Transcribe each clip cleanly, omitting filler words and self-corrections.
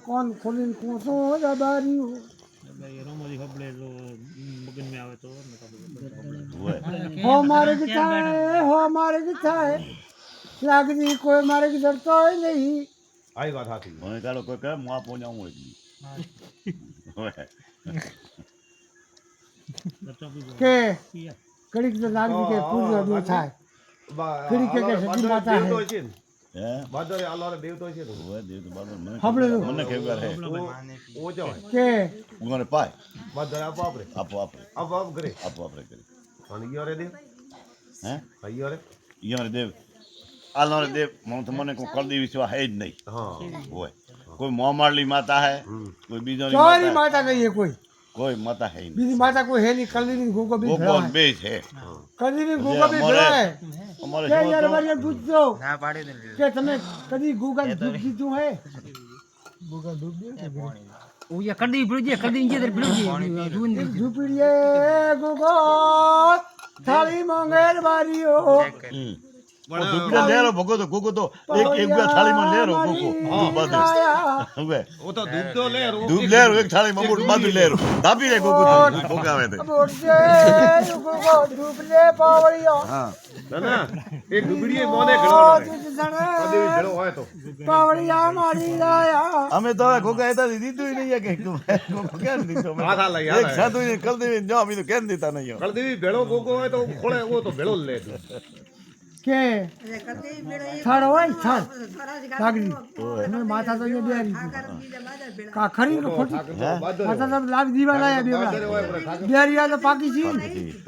કોણ ખોલીને કોસો દબાર્યું હો મારે થાય લાગણી કોઈ મારે ડરતો હોય નહીં. આવી વાત સાચી. મને કાઢો કોઈ કહે હું આપો જાઉં હોય કે કડીક તો લાગણી કે પૂજો દો થાય કડીક કે સતી માતા હે હે બાદરે આલારે દેવતો છે તો હોય દેવ તો બાબા મને આપણે મને કેવું કરે ઓ જો કે મને પાય બાદરે આપો આપણે આપો કરે આપણે કરી અને ઈયો દેવ હે ઈયો રે ઈયો દેવ આલો દેવ મને કોઈ કલદી વિશ્વાસ હે જ નહીં. હા હોય કોઈ મોમાળલી માતા હે કોઈ બીજોની ચોરી માતા નહીં કોઈ માતા હે નહીં. બીજી માતા કોઈ હે નહીં. કલની ગોગો બી ગોગો બે છે કલની ગોગો બી ભરાય અમારે કે યાર મારી પૂછજો ના પાડી દે કે તમે કદી ગોગા દૂધ દીધું હે ગોગા દૂધ દે ઓયા કદી ભૂજે કદી જે દર ભૂજે દૂધ ઝૂપડીએ ગોગો થાળી મંગેર બારીઓ પણ લેરો ભગો તો ગોગો તો એક થાળીમાં લેરો ગોગો બાજુ હવે ઓ તો દૂધ તો લેરો દૂધ લેરો એક થાળીમાં મોટ બાજુ લેરો દાબી રે ગોગો ભોગાવે તે બોડજે ગોગો દૂધ લે પાવળિયો હા ના એક ડુબડીએ મોને ઘણો કદી ઘણો હોય તો પાવળિયા મારી લાયા અમે તો ગોગા એતા દીધું નહીં કે ગોગો કેમ દીધો માથા લઈ આવે એક સાધુ કલ દેવી જો અમે તો કેમ દીધા નહીં કલદેવી ભેળો ગોગો હોય તો ખોળે ઓ તો ભેળો લે કે થડ હોય થડ લાગણી માથા તો એ બેરી કા ખરી કે ખોટી માથા તો લાગ દીવા લાયા બેવડા બેરિયા તો પાકી છે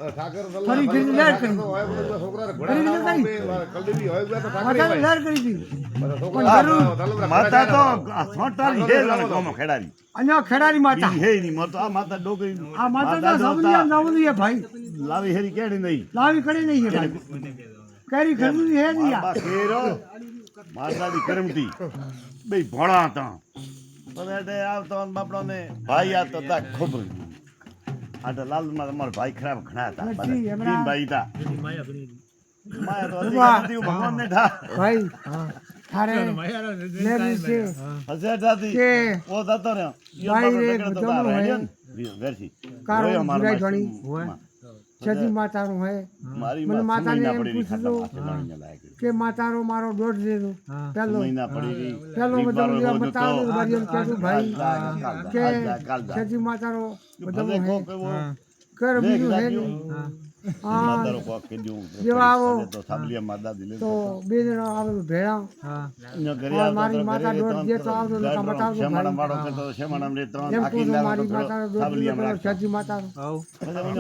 ઠાકર ફરી ફરી લેર કરી છોકરા ફરી કરી કલદેવી હોય તો માથા લેર કરી દી માતા તો છોટારી હે કોમો ખેડારી અહીંયા ખેડારી માતા હે ની માતા આ માતા ડોગરી આ માતા તો સમજ્યા નવલી હે ભાઈ લાવી હેરી કેડી નહીં લાવી કરી નહીં હે ભાઈ કરી ખરી હે નહીં બા કેરો માતાડી કરમતી બે ભોળા હતા બધાડે આવતો બાપડો ને ભાઈ આ તો તા ખબર આ તો લાલ માં તમારો ભાઈ ખરાબ ઘણા હતા બધા ભાઈ હતા માયા તો હતી ભગવાન ને ઠા ભાઈ થારે લેરી છે હશે થાતી કે ઓ થતો રે ભાઈ રે ગજમ હે વેરસી કારો જીરાઈ ઘણી હોય છજી માતાનું હે મારી મને માતાને એમ પડી પૂછજો કે માતારો મારો દોઢ દેજો પેલો મહિના પડી ગઈ પેલો બધા બતાવો બરિયન કેતું ભાઈ કે છજી માતારો બધા કર બીજું હે નહીં માતારો કોક કે જો જેવા આવો તો સાબલિયા માતા દિલે તો બે જણા આવે ભેળા મારી માતા દોઢ જે તો આવતો તો બતાવજો શેમાડા માડો કરતો શેમાડા રે ત્રણ એમ આખી તો લાવ મારી તો માતા દોઢ સાબલિયા છજી માતારો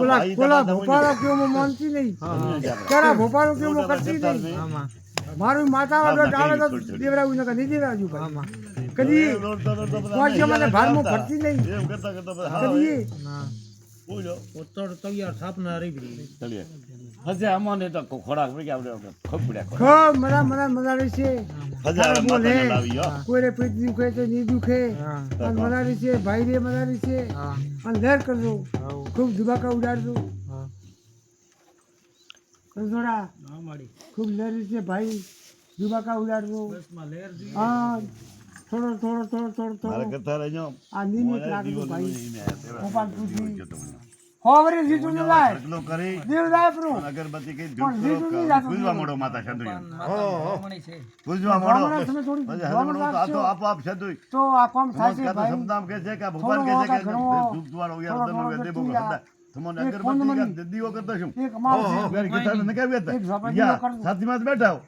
ભાઈ કોલા ભોપાળો કેવો હું માનતી નહીં કરા ભોપાળો કેવો હું કરતી નહીં મારું માતા દોઢ આવે તો દેવરાવું નકર નહીં દેવરાજુ ભાઈ કદી કોઈ મને ભારમાં ફરતી નહીં એમ કરતા કરતા કદી બોલો ઉત્તર તૈયાર થાપના રીબડી ચલીએ હજે અમને તો ખોરાક પડી આપણે ખૂબ પડ્યા ખૂબ મજા રહી છે હજાર માતા લાવી હો કોઈને પેટ દુખે તો નહીં દુખે અને મજા રહી છે ભાઈ રે મજા રહી છે અને લેર કરજો ખૂબ ધુબાકા ઉડાડજો કંસોડા ખૂબ લેર રહી છે ભાઈ ધુબાકા ઉડાડજો હા થોડો મારે કરતા રહેજો આ નિમિત રાખજો ભાઈ ભોપાલ પૂછી હોવરે જીતું ન લાય સગલો કરી દેવ લાય પ્રો અગરબત્તી કે પણ ધૂપ જીતું નહીં જાતો પૂજવા મોડો માતા સંતુયા છે પૂજવા મોડો હમણાં તમે થોડી પછી ગમણ હમણો તો આ તો રાખશો આપોઆપ સંતુય તો આ કામ થાય છે નમસ્કાર તો ભાઈ શબ્દામ કે છે કે ભગવાન કે છે કે ધૂપ દ્વારો યાર દનો કે દેબો કે તમને અગરબત્તી કે દીવો કરતો છું એક માણસ વેર ગીતા ને કે બેતા એક ઝપાટી યા કરજો. સાથી માં બેઠા હો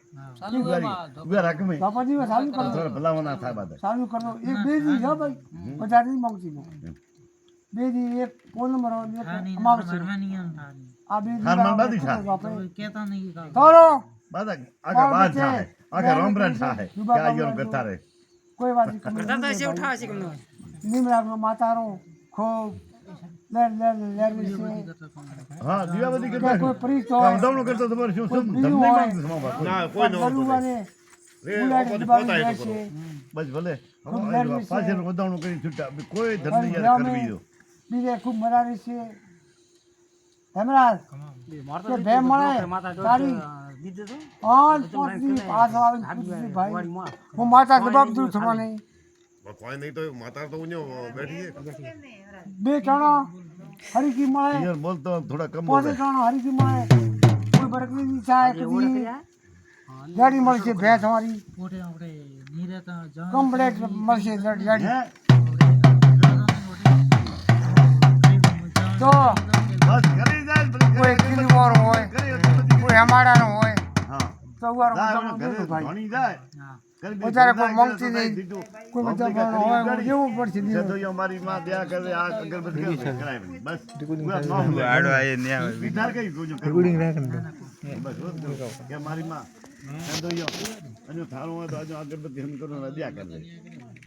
ઉભા રાખ મે બાપાજી ચાલુ કરો થોડા ભલાવના થાય બાદ ચાલુ કરો એક બે દી હો ભાઈ વધારે નહીં માંગતી બે દી એક ફોન નંબર એક અમારો છે આ બે દી હારમાં બાદી છે. કેતા નહીં તોરો બાદ આગળ બાદ થાય આગળ રોમબ્રાન થાય કે આ યો કરતા રહે કોઈ વાત નહીં નિમરાગનો માતારો ખૂબ લેર છે હા દીવાબત્તી કરતા કોઈ પ્રીત હોય ઉદાવણો કરતો તમારે શું શું બીજું ધર્મ હોય. નહીં માંગતો ના કોઈ નો ગરુવાને રે ગુલાડી ઓપોથી બાળી પોતા જાય એ તો છે બસ ભલે ખૂબ લેર છે. પાછળ ઉદાવણો કરી છૂટા કોઈ ધર્મ કોઈ યાર ગ્રામે કરવી દો બીજે ખૂબ મજા રહી છે હેમરાજ કે ભે મળે તારી પાંચ પોતની પાછો આવીને પૂછ્યું, ભાઈ હું માતા જવાબ દઉં તમને કોઈ નહીં તો માતા તો ઉન્યો બેઠી છે બે ટાણા હરીકી મળે યાર બોલ તો થોડા કમ પોતે બોલે ટાણા હરીકી મળે કોઈ બરકની ચાય કદી ગાડી મળશે ભેંસ અમારી મોટે આપણે નીરેતા જાણ કમ્પ્લેટ મળશે ગાડી હે તો બસ કરી જાય પછી કોઈ કિલીવાળો હોય કોઈ હમાડાનો હોય હા સવારો જાય મોટામાં ઘરે દેજો ભાઈ ભણી જાય કરી દે, વધારે કોઈ જાય માંગતી તો નહીં. દીધું. કોઈ પબ્લિક બધા ગરીબ હોય ગાડી. દેવું પડશે છે દેવું. તો યો મારી માં દ્યા કરે આ અગરબત્તી કરાય બસ પૂરા નામ લે. વિચાર કઈ જોજો કરવું. બસ રોજ કે મારી માં છે તો યો અને થારું હોય તો આજે અગરબત્તી હમ કરું ને દ્યા કરે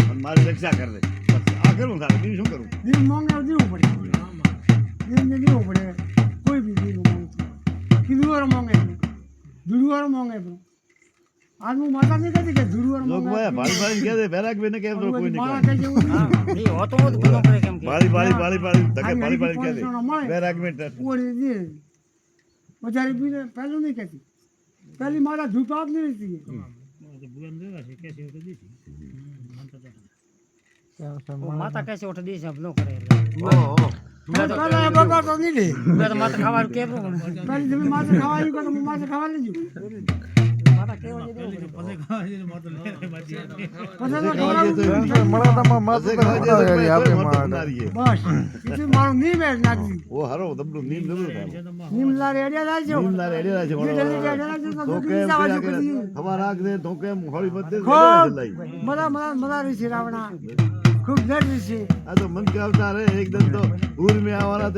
અને મારી રક્ષા કરે બસ આ કરું તારે બીજું શું કરું દિલ માંગે તો દેવું પડે દિલને દેવું પડે કોઈ બી દિલ માંગતું કિલોવાર માંગે ધુડુવાર માંગે આજ હું માતા નહીં કહેતી કે ધુડુવાર લોક ભાઈ ભાઈ ભાઈ કહે દે બેરાક બેને કેમ તો કોઈ નહીં મારા કહે કઈ જેવું નહીં. ભારી તકે ભારી કહે દે બેરાક મે ઓળી દે વધારે બીને પહેલું નહીં કહેતી પહેલી મારા ધૂપ આપ નહીં રહેતી માતા कैसे उठ दी सब लोग करे પહેલા બગાડ તો નહીં લે मैं तो माता खावा के પહેલી તમે માથે ખાવા આવ્યું તો હું માથે ખાવા લેજો माता केवा दे પછી તો ખવડાવું. બસ સીધું મારું નીમ એ નાખી ઓ હારો દબડું નીમ દબડું થાય નીમ લારે એડિયા લાવજો નીમ ના રેડી રાખે જે જલ્દી એડિયા લાવજો તો તો દુખી કેમ જવા જો પેલા કદી. ખબર રાખ દે તો કેમ હોળી બધે ખૂબ લઈ બધા ઋષિ રાવણા ખૂબ દર ઋષિ આ તો મન કે આવતા રે એકદમ તો ઉર મે આવવાના તો